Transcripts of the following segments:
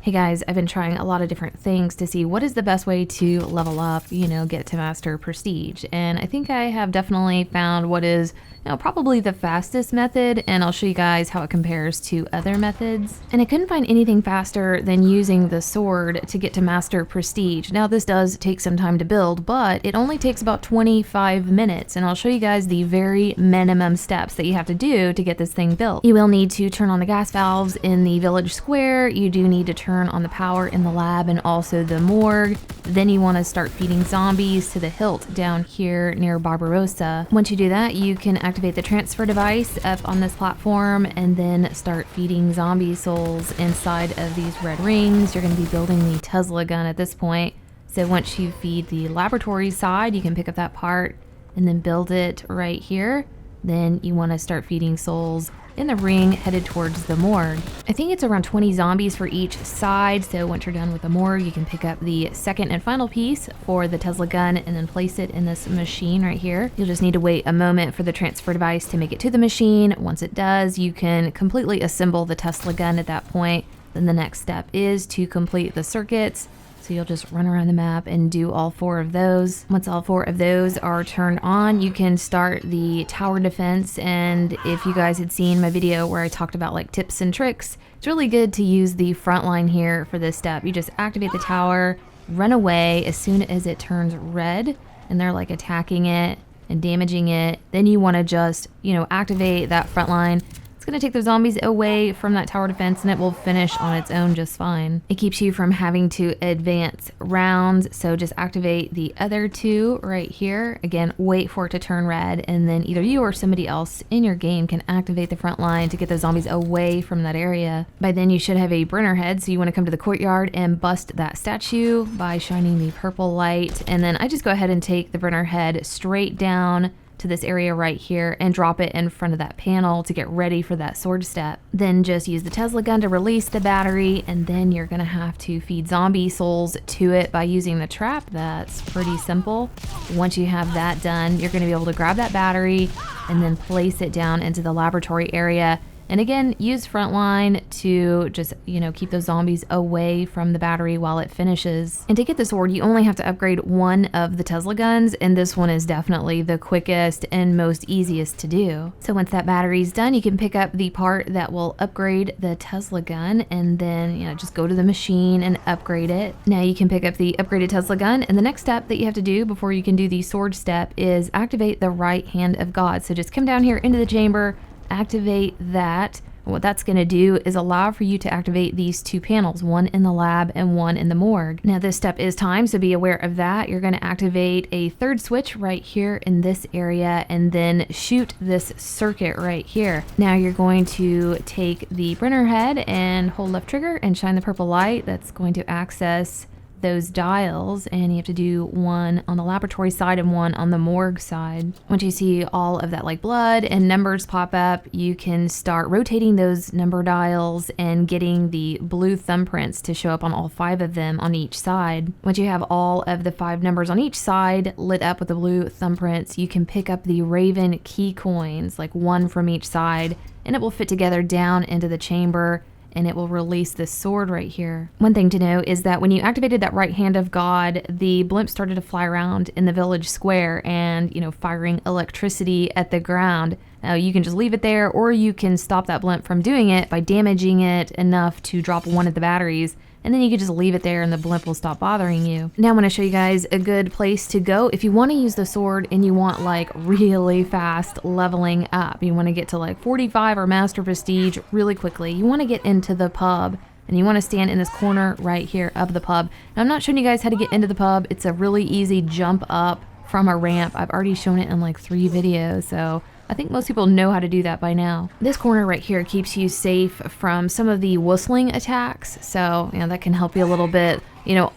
Hey guys, I've been trying a lot of different things to see what is the best way to level up, get to master prestige. And I think I have definitely found what is, probably the fastest method, and I'll show you guys how it compares to other methods. And I couldn't find anything faster than using the sword to get to master prestige. Now this does take some time to build, but it only takes about 25 minutes, and I'll show you guys the very minimum steps that you have to do to get this thing built. You will need to turn on the gas valves in the village square. You do need to turn on the power in the lab and also the morgue. Then you want to start feeding zombies to the hilt down here near Barbarossa. Once you do that, you can activate the transfer device up on this platform and then start feeding zombie souls inside of these red rings. You're going to be building the Tesla gun at this point. So once you feed the laboratory side, you can pick up that part and then build it right here. Then you want to start feeding souls in the ring headed towards the morgue. I think it's around 20 zombies for each side, so once you're done with the morgue, you can pick up the second and final piece for the Tesla gun and then place it in this machine right here. You'll just need to wait a moment for the transfer device to make it to the machine. Once it does, you can completely assemble the Tesla gun at that point. Then the next step is to complete the circuits. So you'll just run around the map and do all 4 of those. Once all 4 of those are turned on, you can start the tower defense. And if you guys had seen my video where I talked about like tips and tricks, it's really good to use the front line here for this step. You just activate the tower, run away as soon as it turns red and they're like attacking it and damaging it. Then you want to just, activate that front line. It's going to take the zombies away from that tower defense and it will finish on its own just fine. It keeps you from having to advance rounds, so just activate the other 2 right here. Again, wait for it to turn red and then either you or somebody else in your game can activate the front line to get the zombies away from that area. By then you should have a Brenner head, so you want to come to the courtyard and bust that statue by shining the purple light. And then I just go ahead and take the Brenner head straight down to this area right here and drop it in front of that panel to get ready for that sword step. Then just use the Tesla gun to release the battery, and then you're gonna have to feed zombie souls to it by using the trap. That's pretty simple. Once you have that done, you're gonna be able to grab that battery and then place it down into the laboratory area. And again, use frontline to just, keep those zombies away from the battery while it finishes. And to get the sword, you only have to upgrade one of the Tesla guns, and this one is definitely the quickest and most easiest to do. So once that battery's done, you can pick up the part that will upgrade the Tesla gun, and then, just go to the machine and upgrade it. Now you can pick up the upgraded Tesla gun, and the next step that you have to do before you can do the sword step is activate the right hand of God. So just come down here into the chamber, activate that. What that's going to do is allow for you to activate these 2 panels, one in the lab and one in the morgue. Now this step is timed, so be aware of that. You're going to activate a 3rd switch right here in this area and then shoot this circuit right here. Now you're going to take the Brenner head and hold left trigger and shine the purple light. That's going to access those dials, and you have to do one on the laboratory side and one on the morgue side. Once you see all of that like blood and numbers pop up, you can start rotating those number dials and getting the blue thumbprints to show up on all 5 of them on each side. Once you have all of the 5 numbers on each side lit up with the blue thumbprints, you can pick up the Raven key coins, like 1 from each side, and it will fit together down into the chamber and it will release this sword right here. One thing to know is that when you activated that right hand of God, the blimp started to fly around in the village square and, firing electricity at the ground. Now you can just leave it there, or you can stop that blimp from doing it by damaging it enough to drop one of the batteries. And then you can just leave it there and the blimp will stop bothering you. Now I'm gonna show you guys a good place to go if you wanna use the sword and you want like really fast leveling up. You wanna get to like 45 or master prestige really quickly. You wanna get into the pub and you wanna stand in this corner right here of the pub. Now I'm not showing you guys how to get into the pub. It's a really easy jump up from a ramp. I've already shown it in like 3 videos, so I think most people know how to do that by now. This corner right here keeps you safe from some of the whistling attacks, so that can help you a little bit.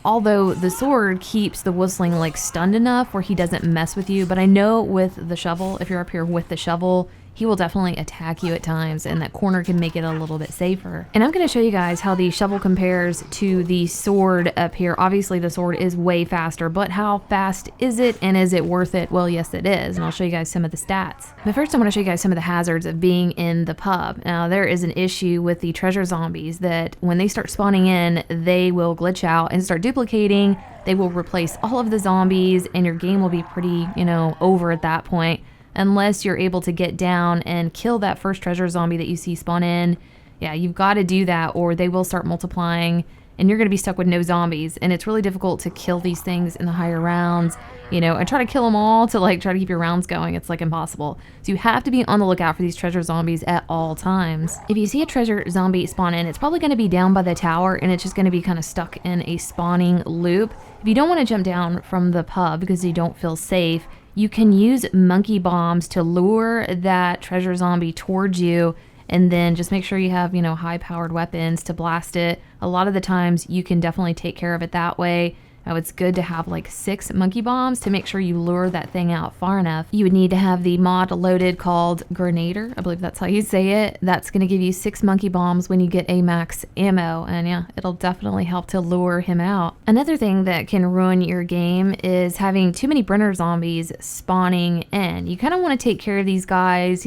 Although the sword keeps the whistling like stunned enough where he doesn't mess with you, but I know with the shovel, if you're up here with the shovel, he will definitely attack you at times, and that corner can make it a little bit safer. And I'm going to show you guys how the shovel compares to the sword up here. Obviously the sword is way faster, but how fast is it, and is it worth it? Well, yes it is, and I'll show you guys some of the stats. But first I want to show you guys some of the hazards of being in the pub. Now there is an issue with the treasure zombies that when they start spawning in, they will glitch out and start duplicating. They will replace all of the zombies, and your game will be pretty, over at that point, unless you're able to get down and kill that first treasure zombie that you see spawn in. Yeah, you've got to do that, or they will start multiplying and you're going to be stuck with no zombies. And it's really difficult to kill these things in the higher rounds, and try to kill them all to try to keep your rounds going. It's impossible. So you have to be on the lookout for these treasure zombies at all times. If you see a treasure zombie spawn in, it's probably going to be down by the tower, and it's just going to be kind of stuck in a spawning loop. If you don't want to jump down from the pub because you don't feel safe, you can use monkey bombs to lure that treasure zombie towards you, and then just make sure you have, high-powered weapons to blast it. A lot of the times you can definitely take care of it that way. Now, it's good to have 6 monkey bombs to make sure you lure that thing out far enough. You would need to have the mod loaded called Grenader. I believe that's how you say it. That's going to give you 6 monkey bombs when you get a max ammo. And yeah, it'll definitely help to lure him out. Another thing that can ruin your game is having too many Brenner zombies spawning in. You kind of want to take care of these guys,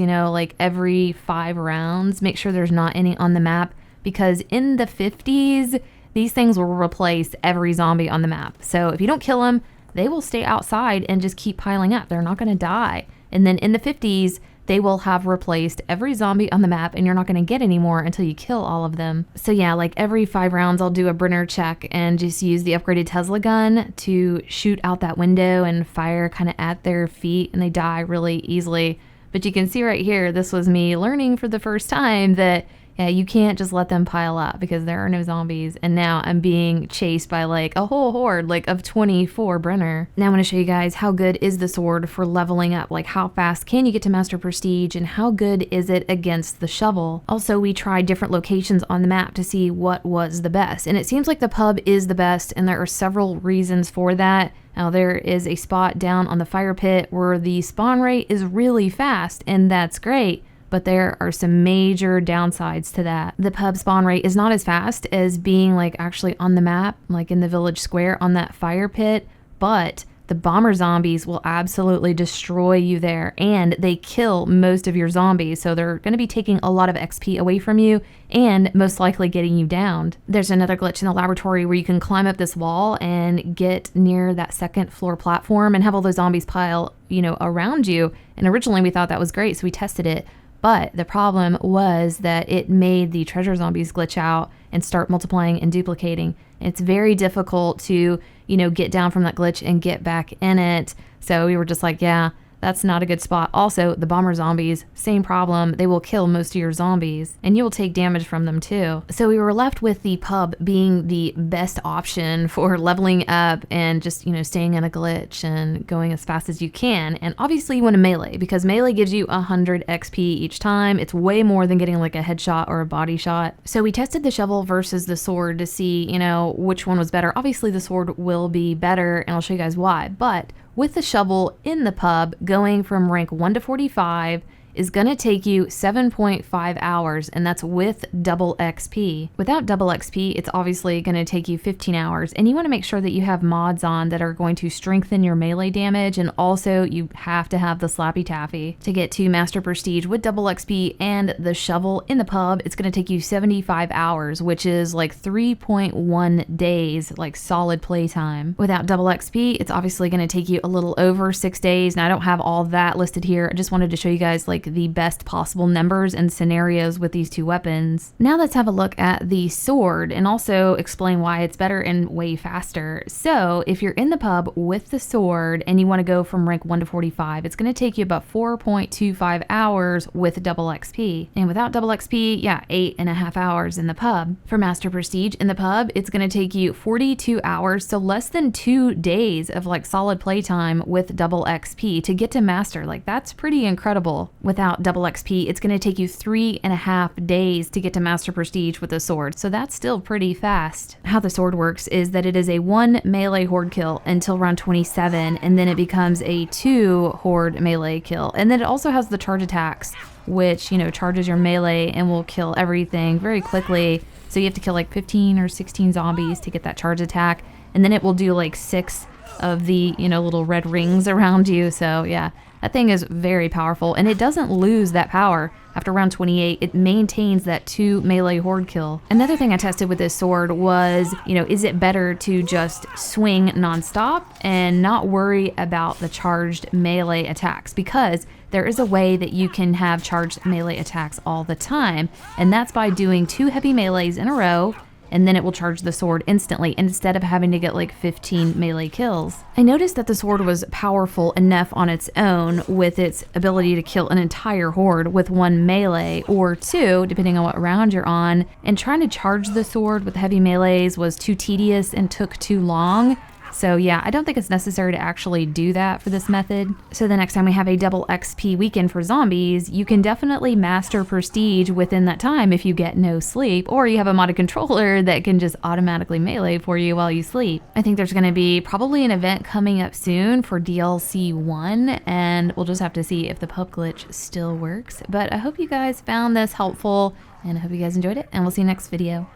every 5 rounds. Make sure there's not any on the map, because in the 50s, these things will replace every zombie on the map. So if you don't kill them, they will stay outside and just keep piling up. They're not going to die. And then in the 50s, they will have replaced every zombie on the map, and you're not going to get any more until you kill all of them. So yeah, every 5 rounds, I'll do a Brenner check and just use the upgraded Tesla gun to shoot out that window and fire kind of at their feet, and they die really easily. But you can see right here, this was me learning for the first time that yeah, you can't just let them pile up because there are no zombies. And now I'm being chased by a whole horde of 24 Brenner. Now I'm going to show you guys how good is the sword for leveling up. How fast can you get to Master Prestige, and how good is it against the shovel? Also, we tried different locations on the map to see what was the best. And it seems like the pub is the best, and there are several reasons for that. Now there is a spot down on the fire pit where the spawn rate is really fast, and that's great. But there are some major downsides to that. The pub spawn rate is not as fast as being actually on the map, in the village square on that fire pit, but the bomber zombies will absolutely destroy you there, and they kill most of your zombies, so they're going to be taking a lot of XP away from you and most likely getting you downed. There's another glitch in the laboratory where you can climb up this wall and get near that 2nd floor platform and have all those zombies pile, around you. And originally we thought that was great, so we tested it. But the problem was that it made the treasure zombies glitch out and start multiplying and duplicating. It's very difficult to, get down from that glitch and get back in it. So we were just yeah, that's not a good spot. Also, the bomber zombies, same problem. They will kill most of your zombies, and you will take damage from them too. So we were left with the pub being the best option for leveling up and just, staying in a glitch and going as fast as you can. And obviously you want to melee, because melee gives you 100 XP each time. It's way more than getting a headshot or a body shot. So we tested the shovel versus the sword to see, which one was better. Obviously the sword will be better, and I'll show you guys why. But with the shovel in the pub, going from rank 1 to 45 is going to take you 7.5 hours, and that's with double XP. Without double XP, it's obviously going to take you 15 hours, and you want to make sure that you have mods on that are going to strengthen your melee damage, and also you have to have the Slappy Taffy. To get to Master Prestige with double XP and the shovel in the pub, it's going to take you 75 hours, which is 3.1 days, solid playtime. Without double XP, it's obviously going to take you a little over 6 days. Now I don't have all that listed here. I just wanted to show you guys the best possible numbers and scenarios with these 2 weapons. Now let's have a look at the sword and also explain why it's better and way faster. So if you're in the pub with the sword and you want to go from rank 1 to 45, it's going to take you about 4.25 hours with double XP. And without double XP, yeah, 8.5 hours in the pub. For Master Prestige in the pub, it's going to take you 42 hours, so less than 2 days of solid playtime with double XP to get to Master. That's pretty incredible. without double XP, it's going to take you 3.5 days to get to Master Prestige with a sword. So that's still pretty fast. How the sword works is that it is a 1 melee horde kill until round 27, and then it becomes a 2 horde melee kill. And then it also has the charge attacks, which, you know, charges your melee and will kill everything very quickly. So you have to kill like 15 or 16 zombies to get that charge attack. And then it will do like 6 of the, you know, little red rings around you. So yeah, that thing is very powerful, and it doesn't lose that power. After round 28, it maintains that 2 melee horde kill. Another thing I tested with this sword was, you know, is it better to just swing nonstop and not worry about the charged melee attacks? Because there is a way that you can have charged melee attacks all the time, and that's by doing 2 heavy melees in a row, and then it will charge the sword instantly instead of having to get like 15 melee kills. I noticed that the sword was powerful enough on its own with its ability to kill an entire horde with 1 melee or 2, depending on what round you're on, and trying to charge the sword with heavy melees was too tedious and took too long. So yeah, I don't think it's necessary to actually do that for this method. So the next time we have a double XP weekend for zombies, you can definitely master prestige within that time if you get no sleep, or you have a modded controller that can just automatically melee for you while you sleep. I think there's going to be probably an event coming up soon for DLC 1, and we'll just have to see if the pub glitch still works. But I hope you guys found this helpful, and I hope you guys enjoyed it, and we'll see you next video.